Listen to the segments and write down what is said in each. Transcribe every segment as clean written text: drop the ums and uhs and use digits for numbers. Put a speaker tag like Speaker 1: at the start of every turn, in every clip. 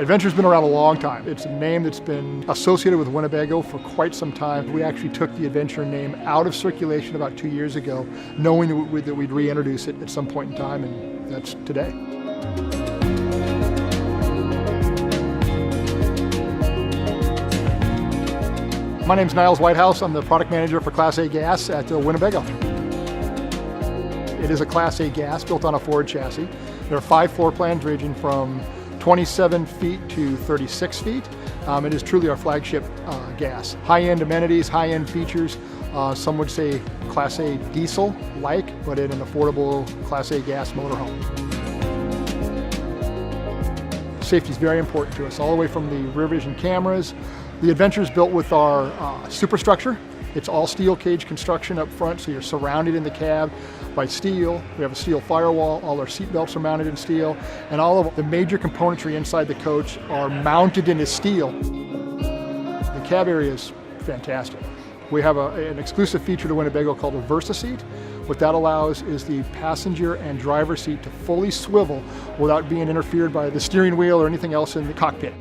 Speaker 1: Adventurer's been around a long time. It's a name that's been associated with Winnebago for quite some time. We actually took the Adventurer name out of circulation about 2 years ago, knowing that we'd reintroduce it at some point in time, and that's today. My name's Niles Whitehouse. I'm the product manager for Class A gas at Winnebago. It is a Class A gas built on a Ford chassis. There are 5 floor plans ranging from 27 feet to 36 feet. It is truly our flagship gas. High-end amenities, high-end features. Some would say Class A diesel-like, but in an affordable Class A gas motorhome. Safety is very important to us, all the way from the rear vision cameras. The Adventurer is built with our SuperStructure. It's all steel cage construction up front, so you're surrounded in the cab by steel. We have a steel firewall, all our seat belts are mounted in steel, and all of the major componentry inside the coach are mounted into steel. The cab area is fantastic. We have an exclusive feature to Winnebago called a Versa seat. What that allows is the passenger and driver seat to fully swivel without being interfered by the steering wheel or anything else in the cockpit.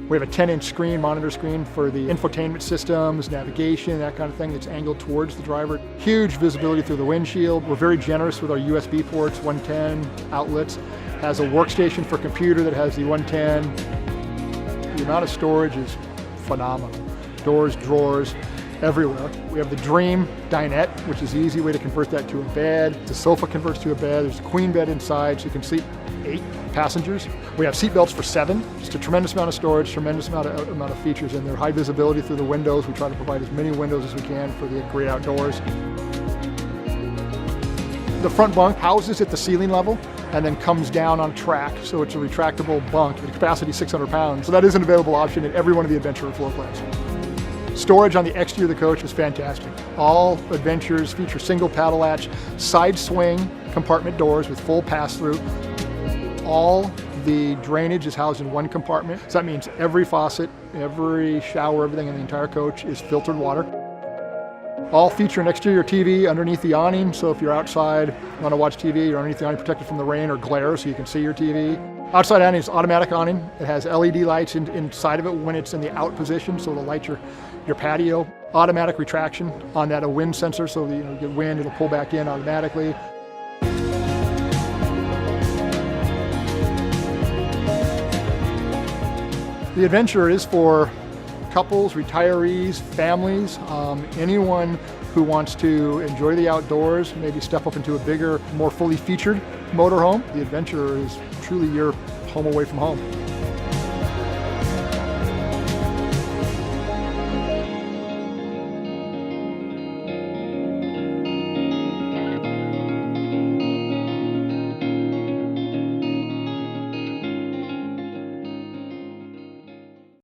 Speaker 1: We have a 10-inch screen, monitor screen for the infotainment systems, navigation, that kind of thing that's angled towards the driver. Huge visibility through the windshield. We're very generous with our USB ports, 110 outlets. Has a workstation for computer that has the 110. The amount of storage is phenomenal. Doors, drawers, everywhere. We have the Dream dinette, which is the easy way to convert that to a bed. The sofa converts to a bed. There's a queen bed inside, so you can sleep 8 passengers. We have seat belts for 7. Just a tremendous amount of storage, tremendous amount of features in there. High visibility through the windows. We try to provide as many windows as we can for the great outdoors. The front bunk houses at the ceiling level and then comes down on track, so it's a retractable bunk. The capacity is 600 pounds, so that is an available option in every one of the Adventurer floor plans. Storage on the exterior of the coach is fantastic. All Adventurers feature single paddle latch, side swing compartment doors with full pass-through. All the drainage is housed in one compartment. So that means every faucet, every shower, everything in the entire coach is filtered water. All feature an exterior TV underneath the awning, so if you're outside, want to watch TV, you're underneath the awning protected from the rain or glare so you can see your TV. Outside awning is automatic awning. It has LED lights inside of it when it's in the out position, so it'll light your patio. Automatic retraction on that, a wind sensor, so that, you get wind, it'll pull back in automatically. The Adventurer is for couples, retirees, families, anyone who wants to enjoy the outdoors, maybe step up into a bigger, more fully featured motorhome. The Adventurer is truly your home away from home.